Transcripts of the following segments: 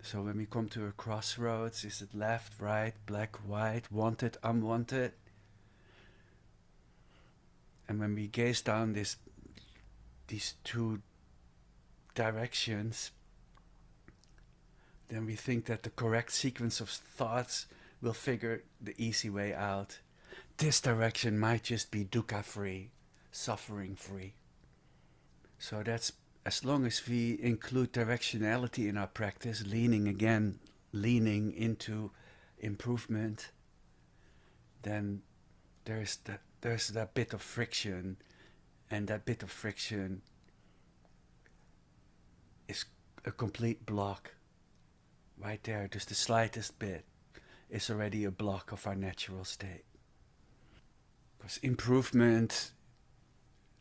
So when we come to a crossroads, is it left, right, black, white, wanted, unwanted? And when we gaze down these two directions, then we think that the correct sequence of thoughts will figure the easy way out. This direction might just be dukkha-free, suffering-free. So that's as long as we include directionality in our practice, leaning into improvement, then there's that bit of friction, and that bit of friction is a complete block. Right there, just the slightest bit is already a block of our natural state. Because improvement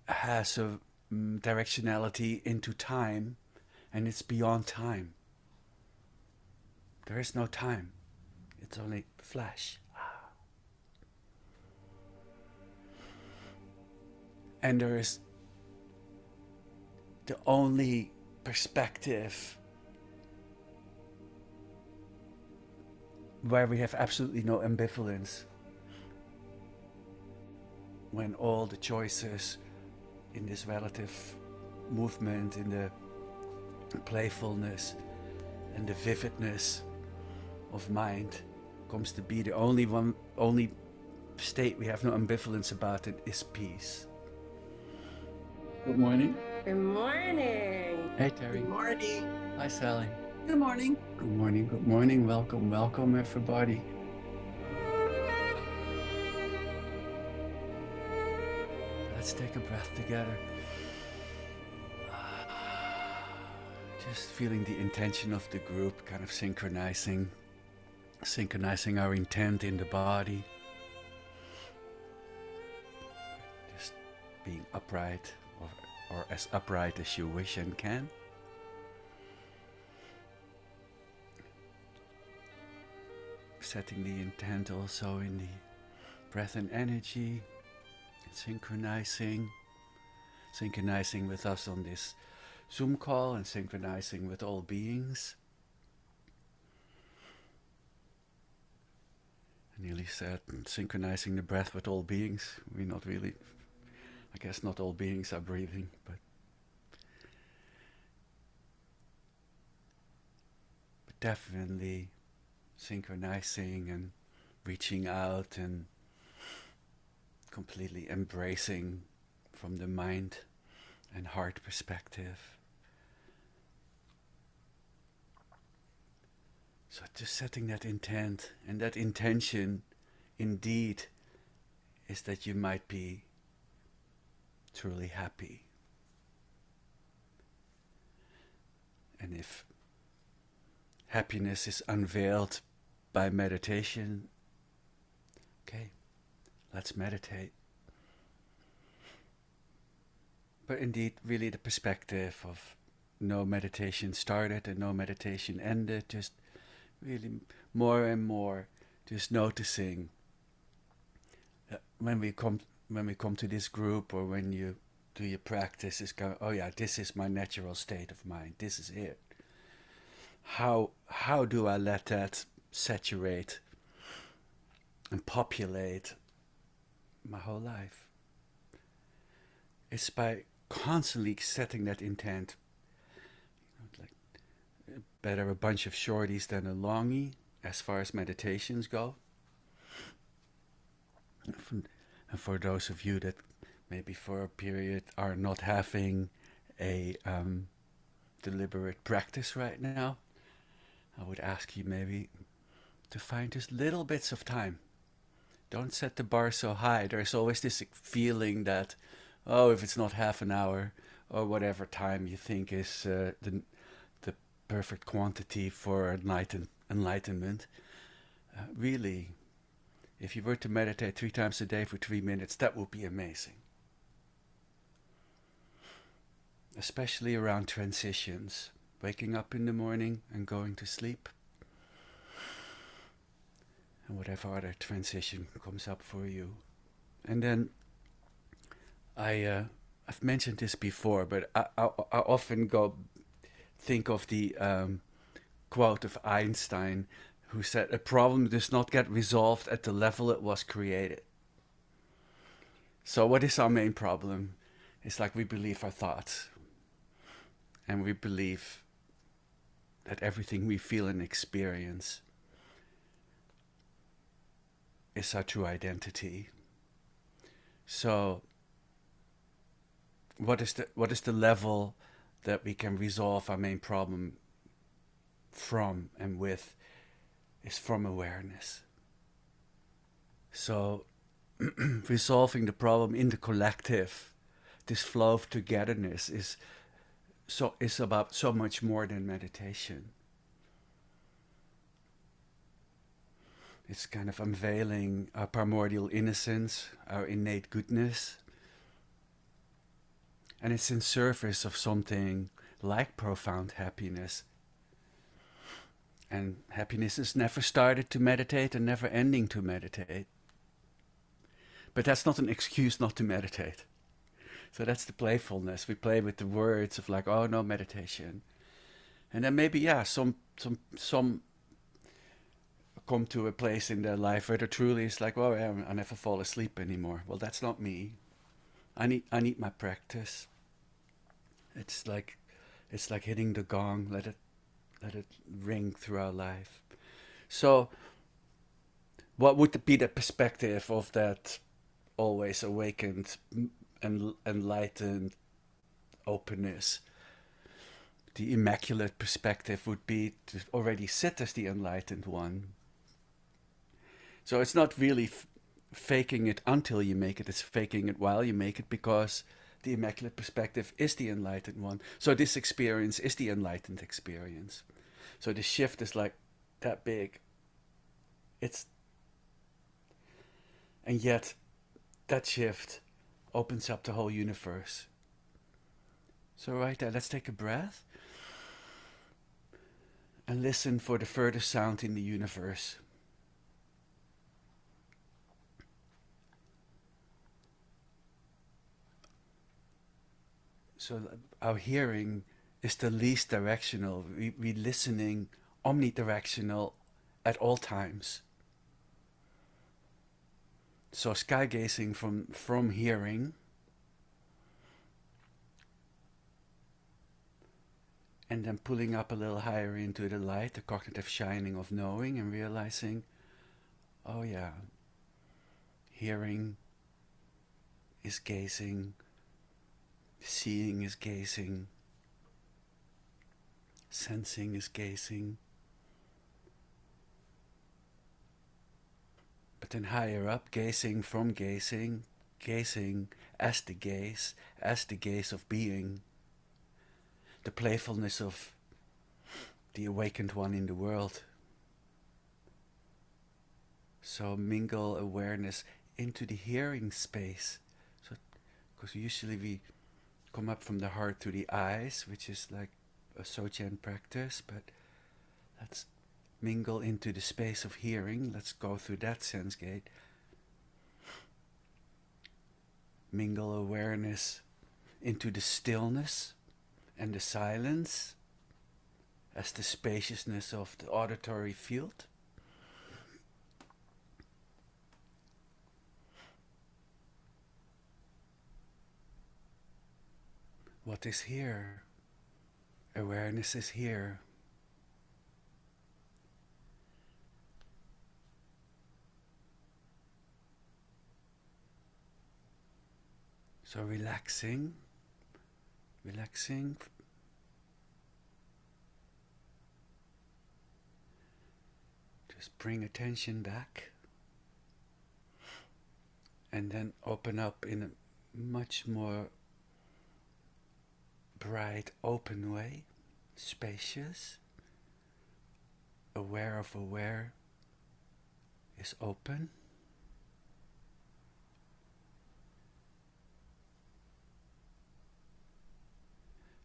has a directionality into time, and it's beyond time. There is no time. It's only flash. And there is the only perspective where we have absolutely no ambivalence, when all the choices in this relative movement, in the playfulness and the vividness of mind comes to be, the only state we have no ambivalence about it is peace. Good morning. Good morning. Hey, Terry. Good morning. Hi, Sally. Good morning. Good morning. Good morning. Welcome, welcome, everybody. Let's take a breath together. Just feeling the intention of the group, kind of synchronizing our intent in the body. Just being upright, or as upright as you wish and can. Setting the intent also in the breath and energy, synchronizing with us on this Zoom call, and synchronizing with all beings. I nearly said synchronizing the breath with all beings. We're not really, I guess not all beings are breathing, but definitely synchronizing and reaching out and completely embracing from the mind and heart perspective. So just setting that intent, and that intention indeed is that you might be truly happy. And if happiness is unveiled by meditation, okay, let's meditate. But indeed, really the perspective of no meditation started and no meditation ended, just really more and more just noticing that when we come to this group, or when you do your practice, is go, oh yeah, this is my natural state of mind, this is it. How do I let that saturate and populate my whole life? It's by constantly setting that intent. Like, better a bunch of shorties than a longie as far as meditations go. And for those of you that maybe for a period are not having a deliberate practice right now, I would ask you maybe to find just little bits of time. Don't set the bar so high. There's always this feeling that, oh, if it's not half an hour or whatever time you think is the perfect quantity for enlightenment, really, if you were to meditate 3 times a day for 3 minutes, that would be amazing. Especially around transitions, waking up in the morning and going to sleep, and whatever other transition comes up for you. And then I've mentioned this before, but I often think of the quote of Einstein, who said, "A problem does not get resolved at the level it was created." So what is our main problem? It's like we believe our thoughts. And we believe that everything we feel and experience is our true identity. So what is the level that we can resolve our main problem from and with? Is from awareness. So resolving the problem in the collective, this flow of togetherness is about so much more than meditation. It's kind of unveiling our primordial innocence, our innate goodness. And it's in service of something like profound happiness. And happiness is never started to meditate and never ending to meditate. But that's not an excuse not to meditate. So that's the playfulness. We play with the words of like, oh no, meditation. And then maybe, yeah, some come to a place in their life where there truly is like, oh, I never fall asleep anymore. Well, that's not me. I need my practice. It's like hitting the gong. Let it ring through our life. So, what would be the perspective of that always awakened and enlightened openness? The immaculate perspective would be to already sit as the enlightened one. So it's not really faking it until you make it, it's faking it while you make it, because the immaculate perspective is the enlightened one. So this experience is the enlightened experience. So the shift is like that big. And yet that shift opens up the whole universe. So right there, let's take a breath and listen for the furthest sound in the universe. So our hearing is the least directional. We listening omnidirectional at all times. So sky gazing from hearing, and then pulling up a little higher into the light, the cognitive shining of knowing, and realizing, oh yeah, hearing is gazing, seeing is gazing, sensing is gazing. But then higher up, gazing from gazing, gazing as the gaze of being, the playfulness of the awakened one in the world. So mingle awareness into the hearing space. So, because usually we come up from the heart to the eyes, which is like a Sochen practice, but let's mingle into the space of hearing. Let's go through that sense gate. Mingle awareness into the stillness and the silence as the spaciousness of the auditory field. What is here? Awareness is here. So relaxing. Just bring attention back. And then open up in a much more bright, open way. Spacious. Aware of aware is open.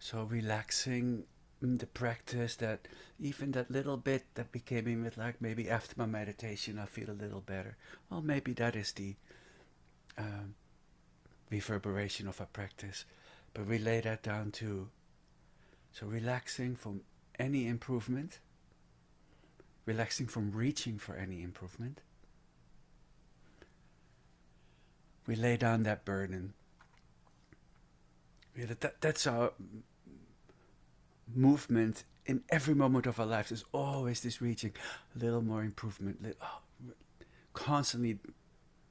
So relaxing the practice, that even that little bit that we came in with, like maybe after my meditation I feel a little better. Well, maybe that is the reverberation of our practice. But we lay that down too. So relaxing from any improvement. relaxing from reaching for any improvement. We lay down that burden. That's our movement in every moment of our life. There's always this reaching, a little more improvement, constantly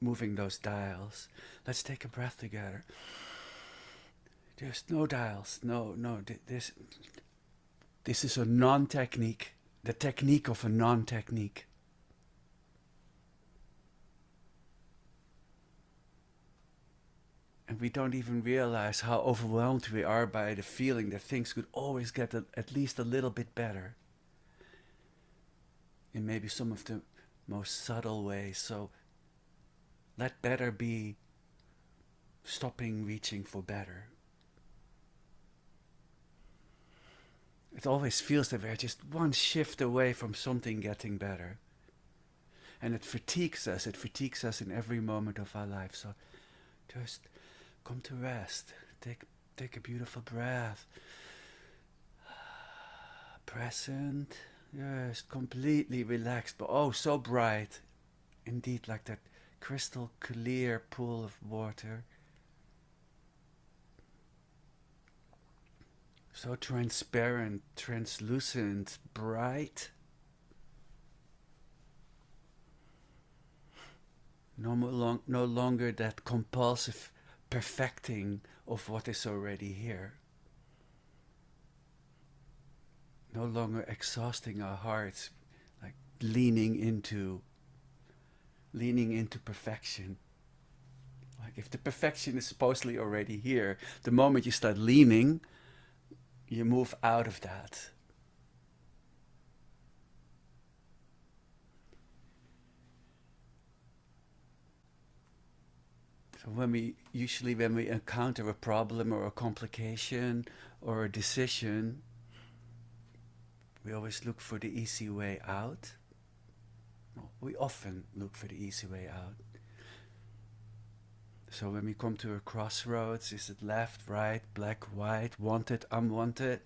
moving those dials. Let's take a breath together. Just no dials. No. This is a non-technique. The technique of a non-technique. And we don't even realize how overwhelmed we are by the feeling that things could always get at least a little bit better. In maybe some of the most subtle ways. So let better be stopping reaching for better. It always feels that we're just one shift away from something getting better. And it fatigues us. It fatigues us in every moment of our life. So just come to rest. Take a beautiful breath. Present. Yes, completely relaxed, but oh, so bright. Indeed, like that crystal clear pool of water. So transparent, translucent, bright. No longer that compulsive perfecting of what is already here. No longer exhausting our hearts, like leaning into perfection. Like if the perfection is supposedly already here, the moment you start leaning, you move out of that. So when we encounter a problem or a complication or a decision, we always look for the easy way out. Well, we often look for the easy way out. So when we come to a crossroads, is it left, right, black, white, wanted, unwanted?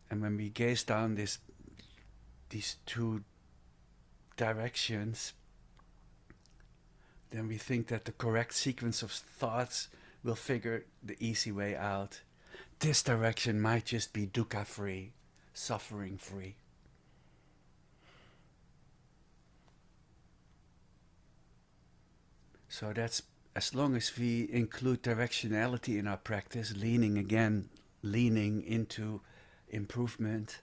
And when we gaze down these two directions, then we think that the correct sequence of thoughts will figure the easy way out. This direction might just be dukkha-free, suffering-free. So that's as long as we include directionality in our practice, leaning into improvement,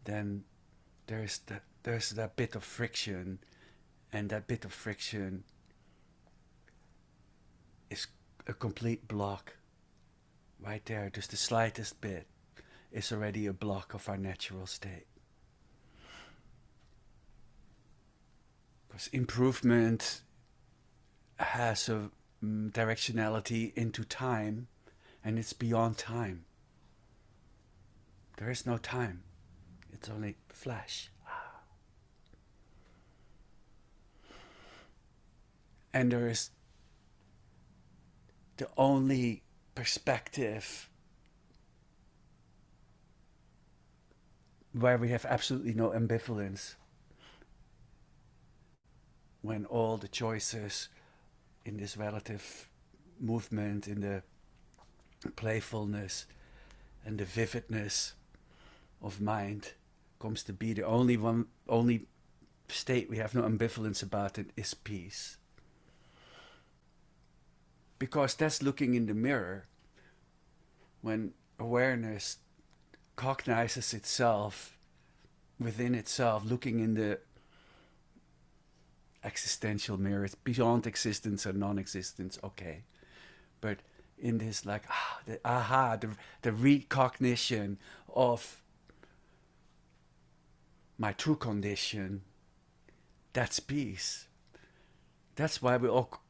then there's that bit of friction, and that bit of friction is a complete block. Right there, just the slightest bit is already a block of our natural state. Because improvement has a directionality into time, and it's beyond time. There is no time. It's only flash. And there is the only perspective where we have absolutely no ambivalence, when all the choices in this relative movement, in the playfulness and the vividness of mind comes to be, the only state we have no ambivalence about it is peace. Because that's looking in the mirror. When awareness cognizes itself within itself, looking in the existential mirror, it's beyond existence and non-existence, okay. But in this the recognition of my true condition, that's peace. That's why we all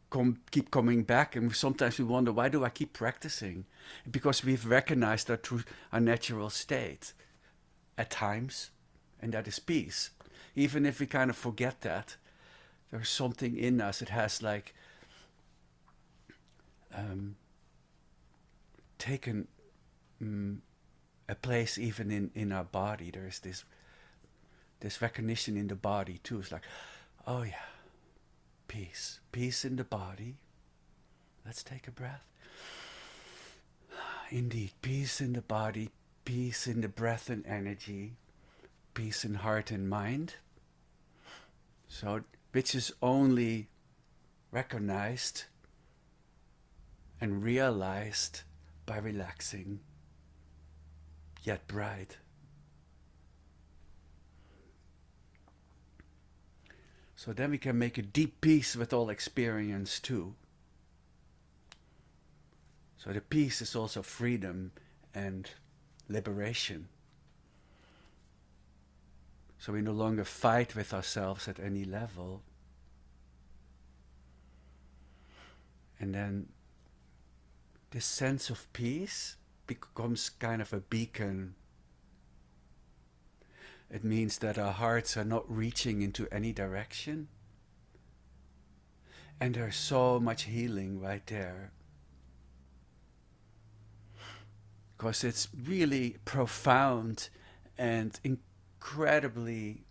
keep coming back, and sometimes we wonder, why do I keep practicing? Because we've recognized our natural state at times, and that is peace. Even if we kind of forget that, there's something in us that has taken a place even in our body. There's this recognition in the body too. It's like, oh yeah, peace. Peace in the body. Let's take a breath. Indeed, peace in the body, peace in the breath and energy, peace in heart and mind. So, which is only recognized and realized by relaxing, yet bright. So then we can make a deep peace with all experience too. So the peace is also freedom and liberation. So we no longer fight with ourselves at any level. And then this sense of peace becomes kind of a beacon. It means that our hearts are not reaching into any direction. And there's so much healing right there. Because it's really profound and incredibly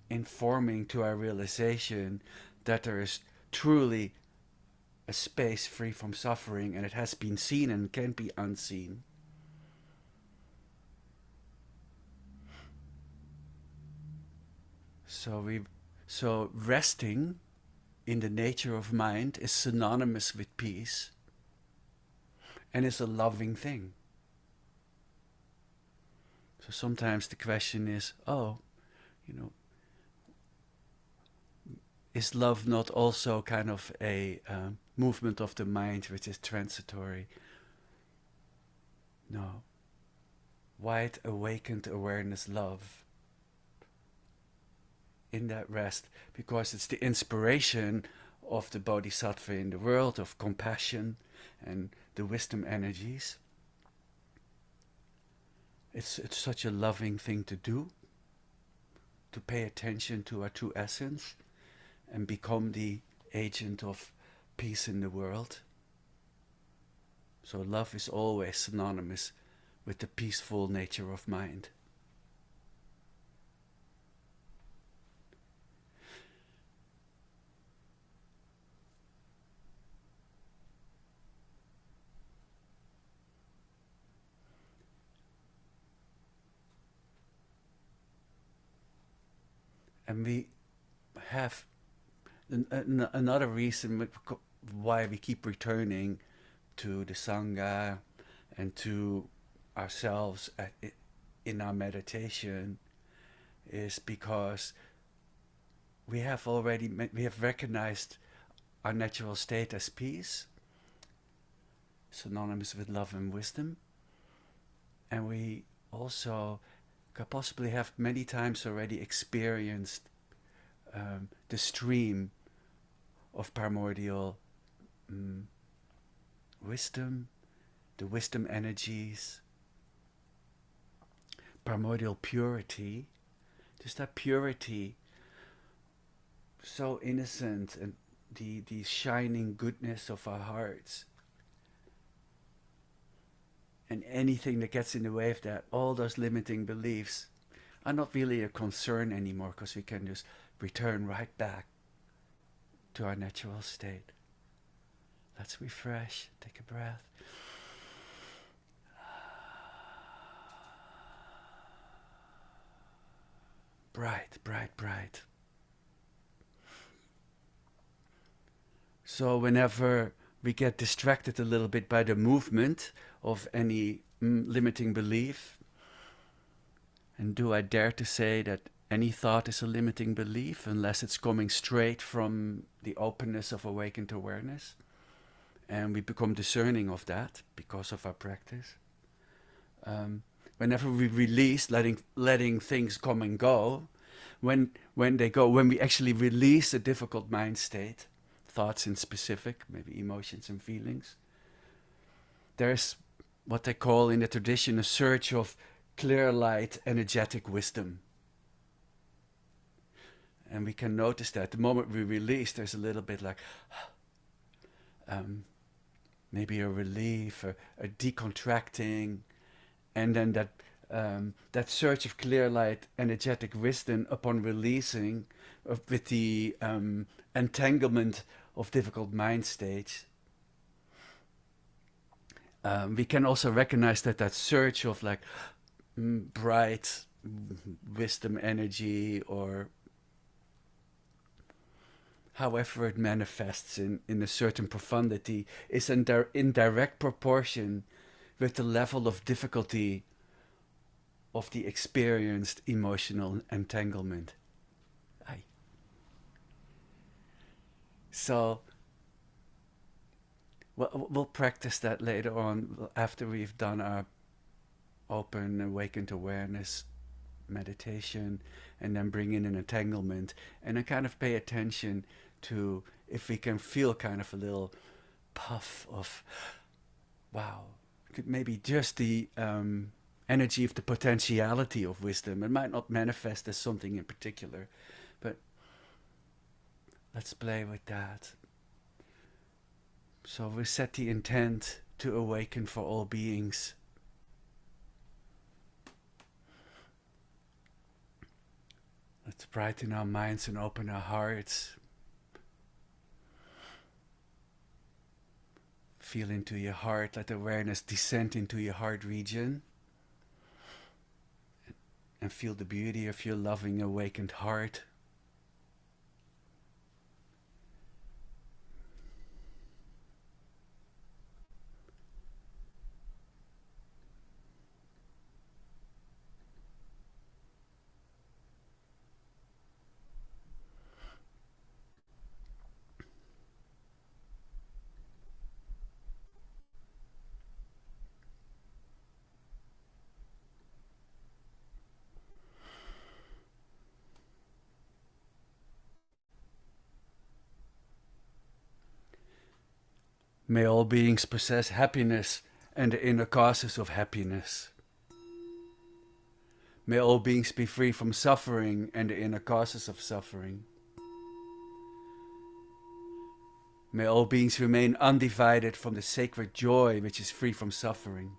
informing to our realization that there is truly a space free from suffering, and it has been seen and can be unseen. So resting in the nature of mind is synonymous with peace and is a loving thing. So sometimes the question is, is love not also kind of a movement of the mind which is transitory? No. Wide awakened awareness love in that rest, because it's the inspiration of the bodhisattva in the world, of compassion and the wisdom energies. It's such a loving thing to do, to pay attention to our true essence and become the agent of peace in the world. So love is always synonymous with the peaceful nature of mind. And we have another reason why we keep returning to the Sangha and to ourselves in our meditation is because we have recognized our natural state as peace, synonymous with love and wisdom, and we also could possibly have many times already experienced the stream of primordial wisdom, the wisdom energies, primordial purity, just that purity, so innocent, and the shining goodness of our hearts. And anything that gets in the way of that, all those limiting beliefs, are not really a concern anymore, because we can just return right back to our natural state. Let's refresh, take a breath. Bright, bright, bright. So whenever we get distracted a little bit by the movement of any limiting belief, and do I dare to say that any thought is a limiting belief unless it's coming straight from the openness of awakened awareness, and we become discerning of that because of our practice. Whenever we release, letting things come and go, when we actually release a difficult mind state, thoughts in specific, maybe emotions and feelings, there's what they call in the tradition a surge of clear light, energetic wisdom. And we can notice that the moment we release, there's a little bit like maybe a relief, a decontracting, and then that surge of clear light, energetic wisdom upon releasing with the entanglement of difficult mind states. We can also recognize that surge of like bright wisdom energy, or however it manifests in a certain profundity, is in direct proportion with the level of difficulty of the experienced emotional entanglement. Aye. So we'll practice that later on after we've done our open awakened awareness meditation, and then bring in an entanglement, and then kind of pay attention to if we can feel kind of a little puff of wow, could maybe just the energy of the potentiality of wisdom. It might not manifest as something in particular, but let's play with that. So we set the intent to awaken for all beings. Let's brighten our minds and open our hearts. Feel into your heart, let awareness descend into your heart region. And feel the beauty of your loving, awakened heart. May all beings possess happiness and the inner causes of happiness. May all beings be free from suffering and the inner causes of suffering. May all beings remain undivided from the sacred joy which is free from suffering.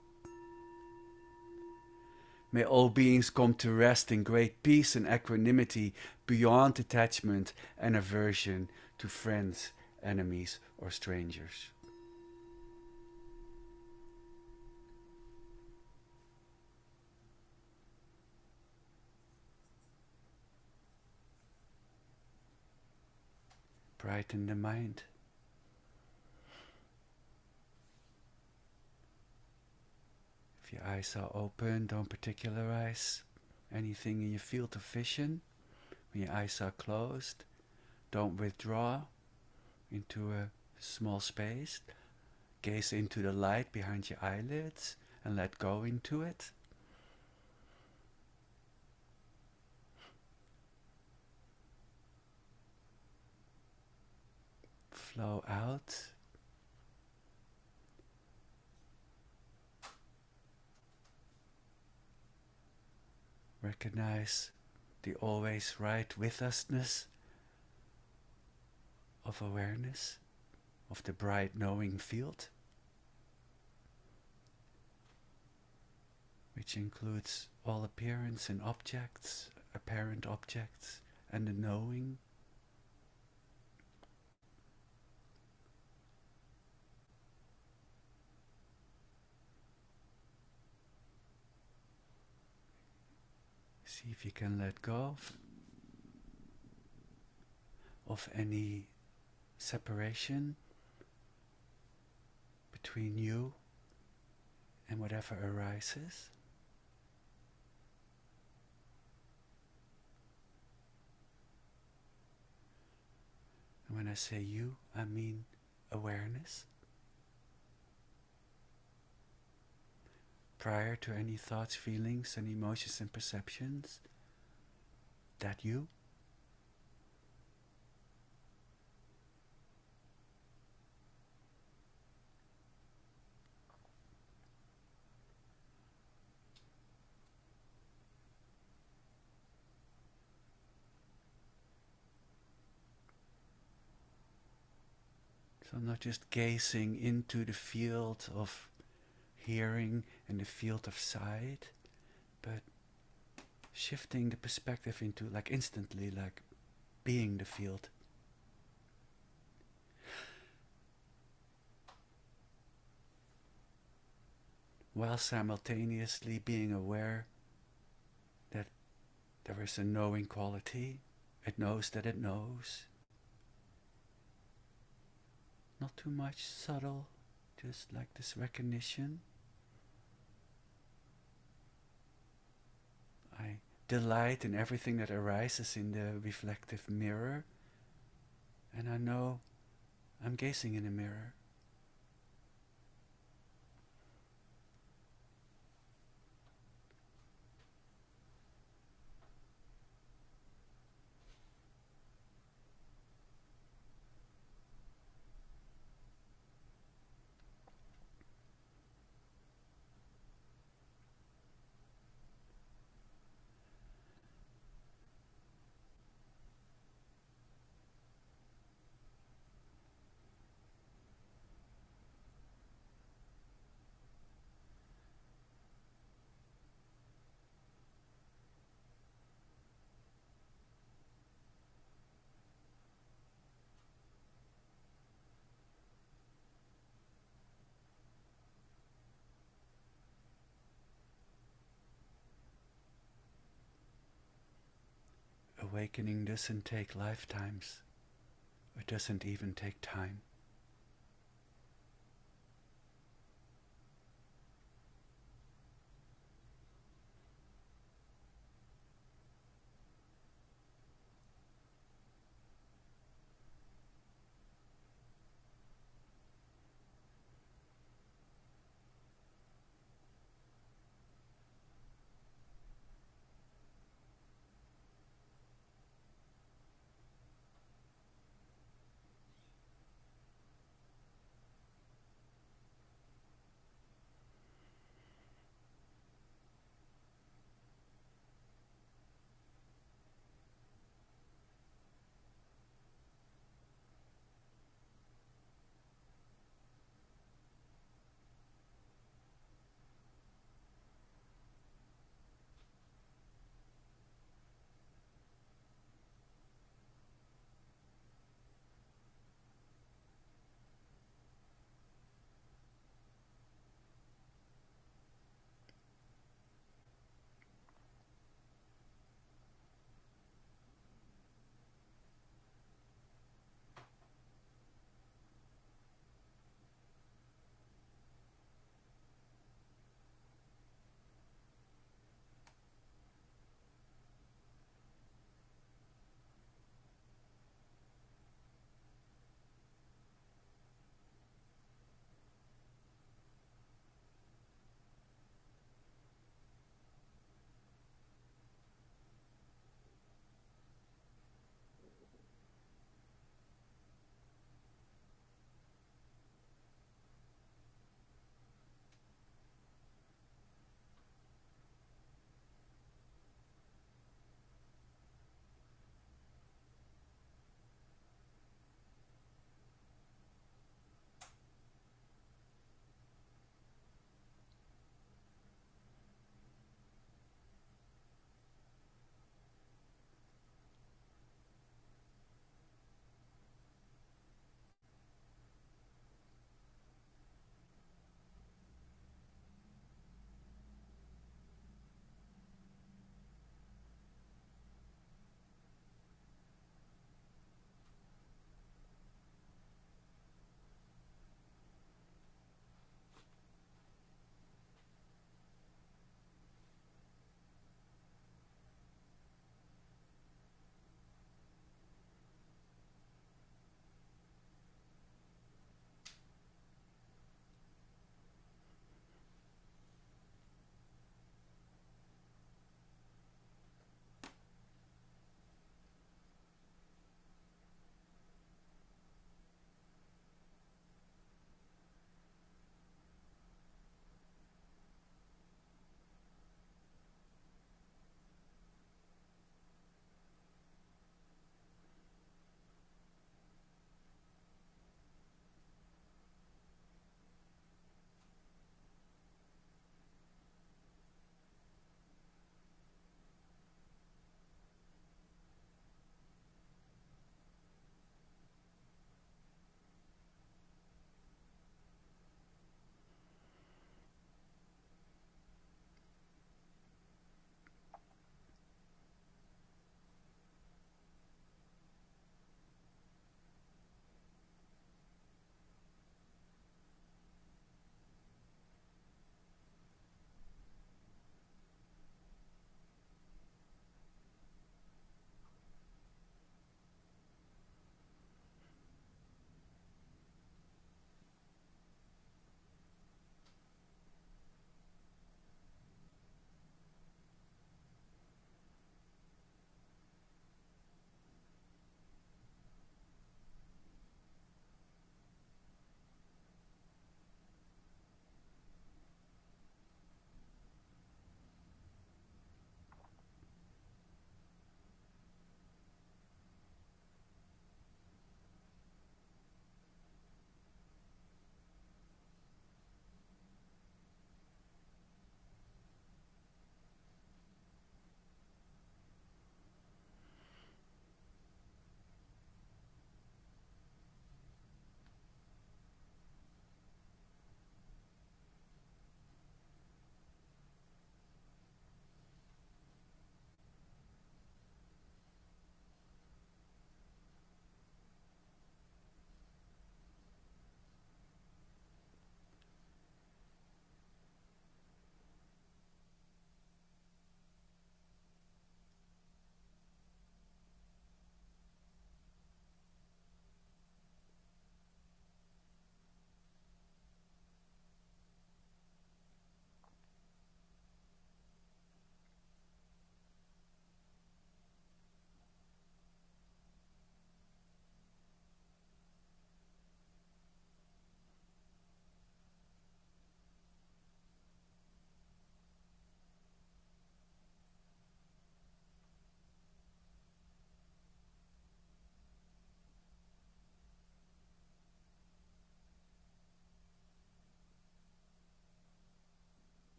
May all beings come to rest in great peace and equanimity beyond attachment and aversion to friends, enemies, or strangers. Brighten the mind. If your eyes are open, don't particularize anything in your field of vision. When your eyes are closed, don't withdraw into a small space. Gaze into the light behind your eyelids and let go into it. Flow out. Recognize the always right with usness of awareness, of the bright knowing field, which includes all appearance and objects, apparent objects, and the knowing. See if you can let go of any separation between you and whatever arises. And when I say you, I mean awareness. Prior to any thoughts, feelings, and emotions and perceptions, that you. So not just gazing into the field of hearing and the field of sight, but shifting the perspective into like instantly, like being the field. While simultaneously being aware that there is a knowing quality. It knows that it knows. Not too much subtle, just like this recognition. I delight in everything that arises in the reflective mirror, and I know I'm gazing in a mirror. Awakening doesn't take lifetimes. It doesn't even take time.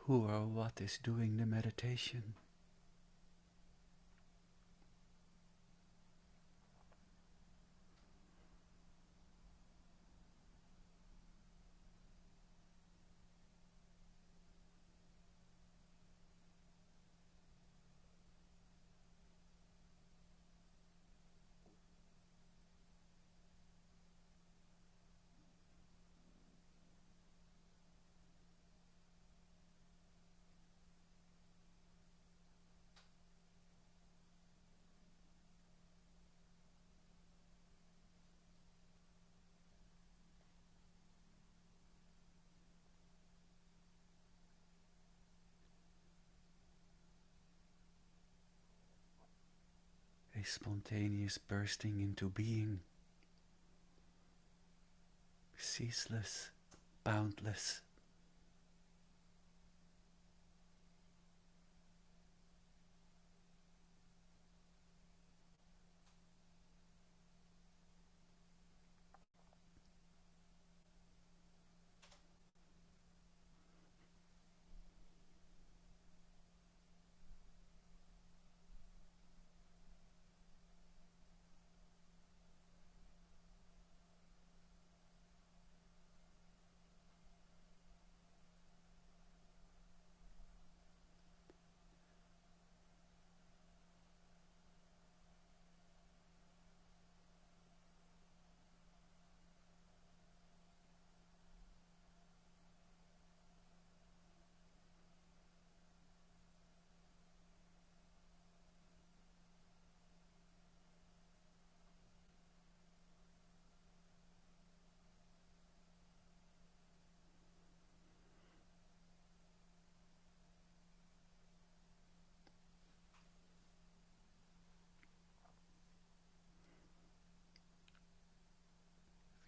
who or what is doing the meditation. A spontaneous bursting into being, ceaseless, boundless.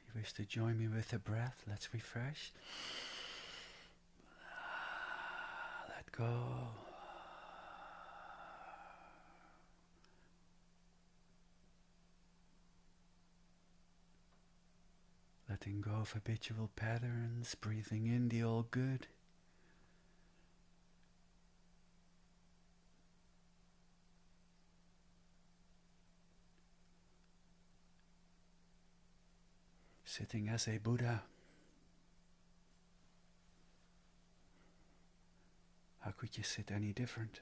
If you wish to join me with the breath, let's refresh. Let go. Letting go of habitual patterns, breathing in the all good. Sitting as a Buddha. How could you sit any different?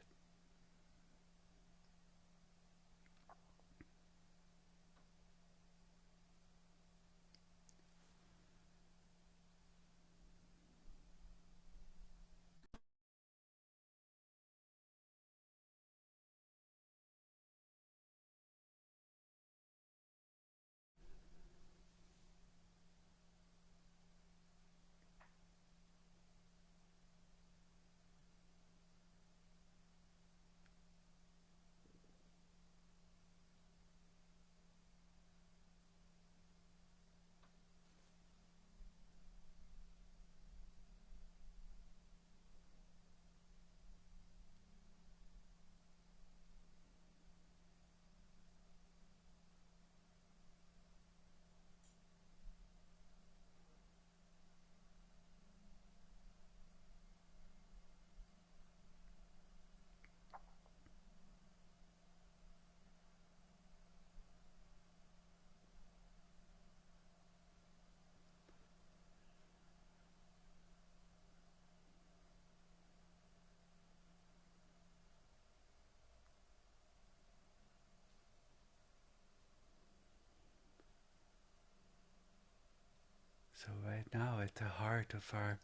So right now, at the heart of our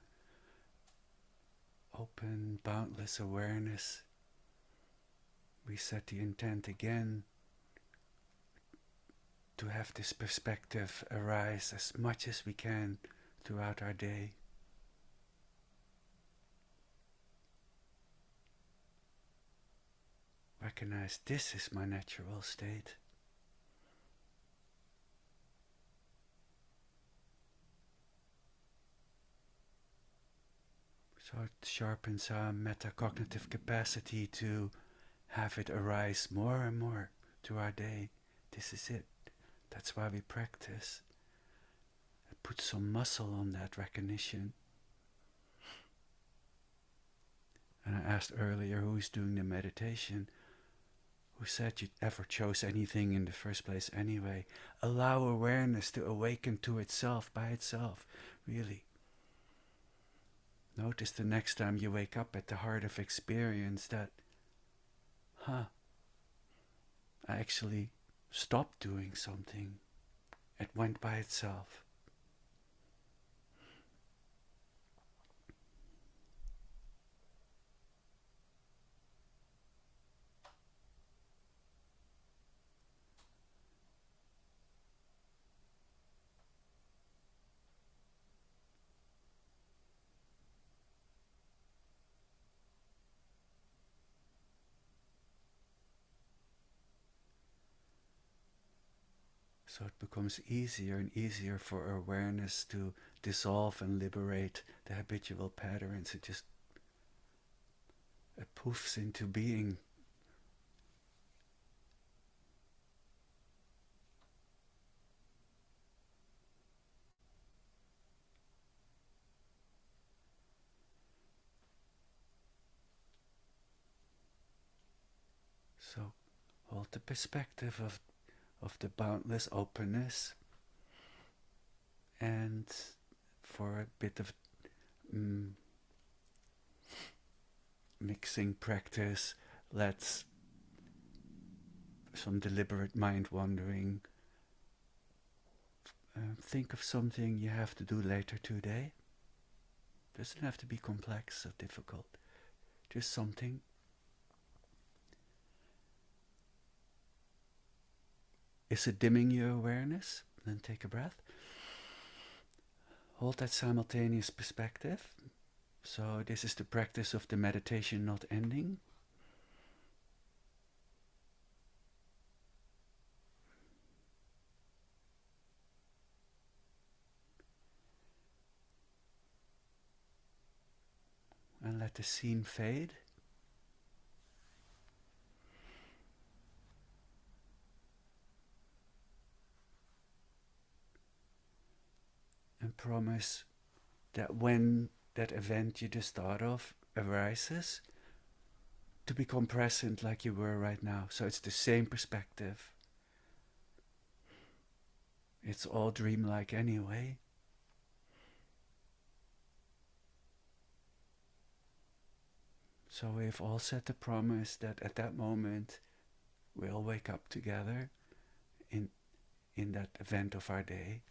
open, boundless awareness, we set the intent again to have this perspective arise as much as we can throughout our day. Recognize this is my natural state. So it sharpens our metacognitive capacity to have it arise more and more through our day. This is it. That's why we practice. It puts some muscle on that recognition. And I asked earlier, who's doing the meditation? Who said you ever chose anything in the first place anyway? Allow awareness to awaken to itself, by itself, really. Notice the next time you wake up at the heart of experience that, I actually stopped doing something. It went by itself. So it becomes easier and easier for awareness to dissolve and liberate the habitual patterns. It poofs into being. So hold the perspective of the boundless openness, and for a bit of mixing practice, let's some deliberate mind wandering. Think of something you have to do later today. Doesn't have to be complex or difficult, just something. Is it dimming your awareness? Then take a breath. Hold that simultaneous perspective. So this is the practice of the meditation not ending. And let the scene fade. And promise that when that event you just thought of arises, to become present like you were right now. So it's the same perspective. It's all dreamlike anyway. So we've all set the promise that at that moment we'll wake up together in that event of our day.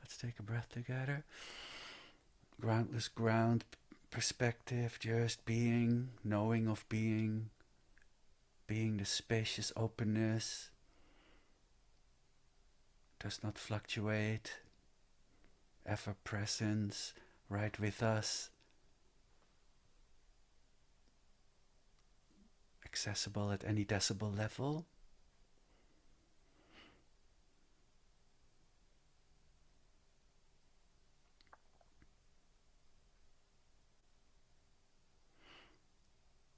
Let's take a breath together. Groundless ground perspective, just being, knowing of being the spacious openness, does not fluctuate, ever presence, right with us, accessible at any decibel level.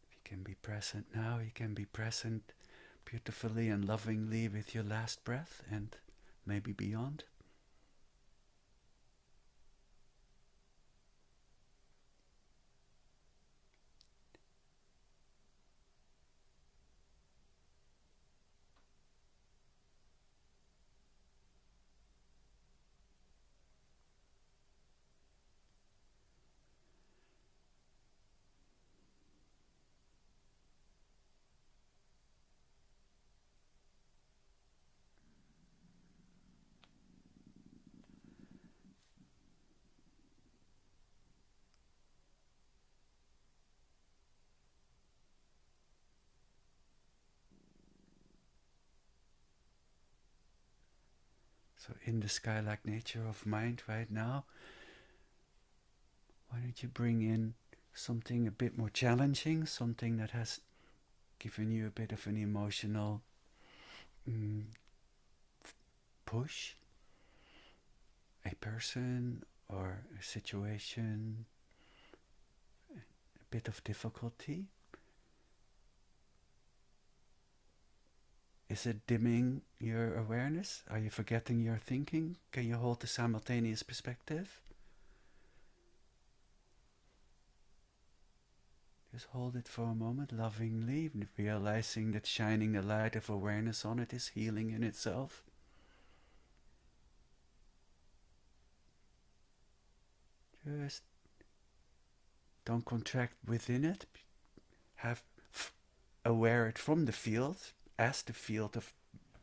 If you can be present now, you can be present beautifully and lovingly with your last breath and maybe beyond. So in the sky-like nature of mind right now, why don't you bring in something a bit more challenging, something that has given you a bit of an emotional push, a person or a situation, a bit of difficulty. Is it dimming your awareness? Are you forgetting your thinking? Can you hold the simultaneous perspective? Just hold it for a moment, lovingly, realizing that shining the light of awareness on it is healing in itself. Just don't contract within it. Have aware it from the field, as the field of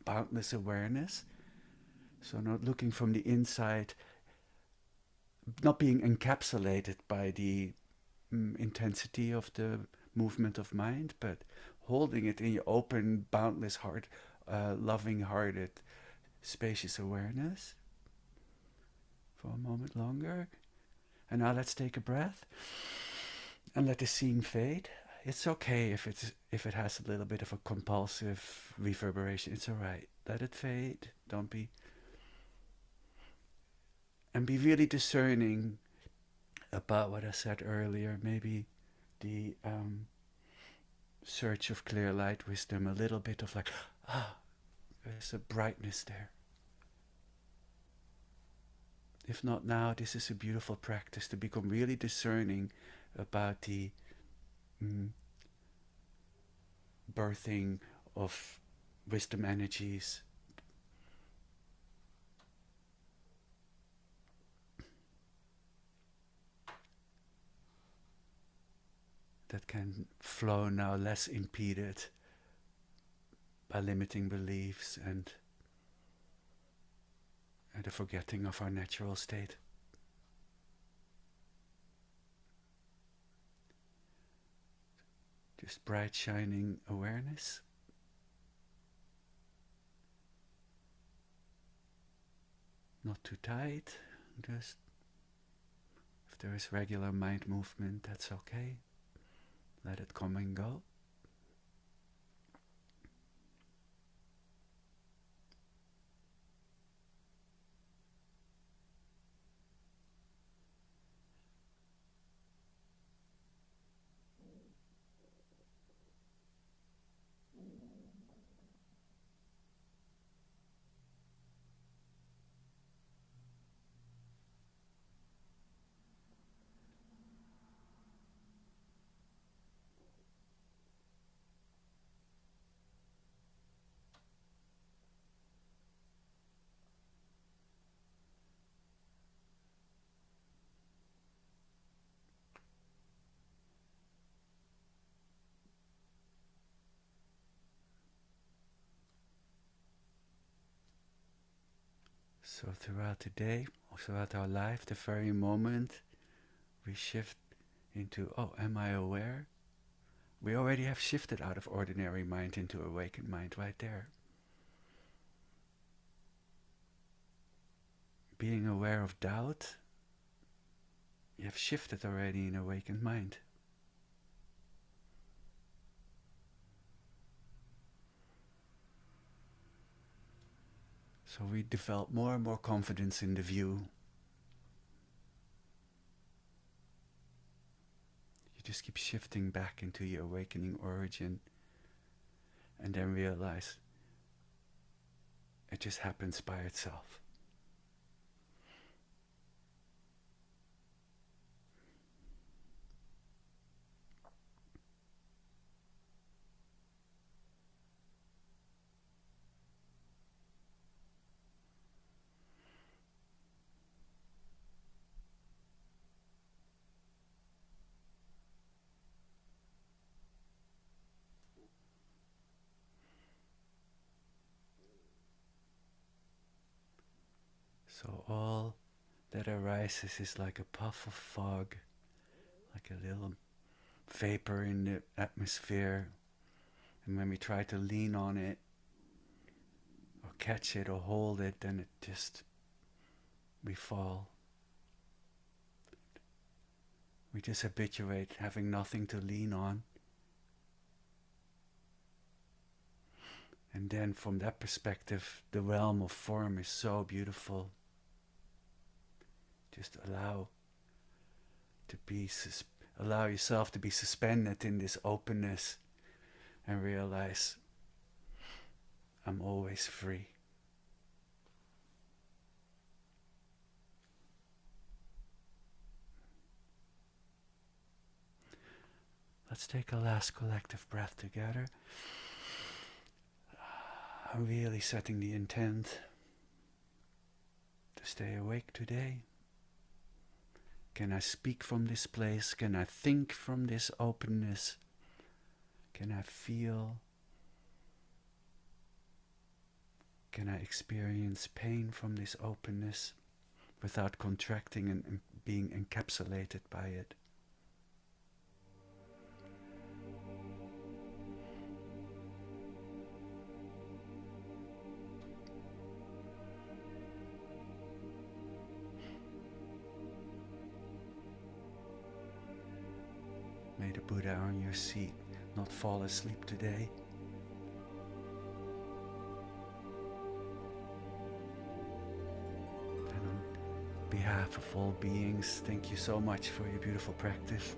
boundless awareness. So not looking from the inside, not being encapsulated by the intensity of the movement of mind, but holding it in your open, boundless heart, loving-hearted, spacious awareness for a moment longer. And now let's take a breath and let the scene fade. It's okay if it has a little bit of a compulsive reverberation. It's all right. Let it fade. Don't be... And be really discerning about what I said earlier. Maybe the search of clear light wisdom. A little bit of like, there's a brightness there. If not now, this is a beautiful practice to become really discerning about the birthing of wisdom energies. That can flow now less impeded by limiting beliefs and the forgetting of our natural state. Just bright, shining awareness. Not too tight. Just if there is regular mind movement, that's okay. Let it come and go. So throughout the day, or throughout our life, the very moment we shift into, oh, am I aware? We already have shifted out of ordinary mind into awakened mind right there. Being aware of doubt, you have shifted already in awakened mind. So we develop more and more confidence in the view. You just keep shifting back into your awakening origin and then realize it just happens by itself. So all that arises is like a puff of fog, like a little vapor in the atmosphere. And when we try to lean on it, or catch it, or hold it, then we fall. We just habituate having nothing to lean on. And then from that perspective, the realm of form is so beautiful. Just allow yourself to be suspended in this openness and realize I'm always free. Let's take a last collective breath together. I'm really setting the intent to stay awake today. Can I speak from this place? Can I think from this openness? Can I feel? Can I experience pain from this openness without contracting and being encapsulated by it? May the Buddha on your seat not fall asleep today. And on behalf of all beings, thank you so much for your beautiful practice.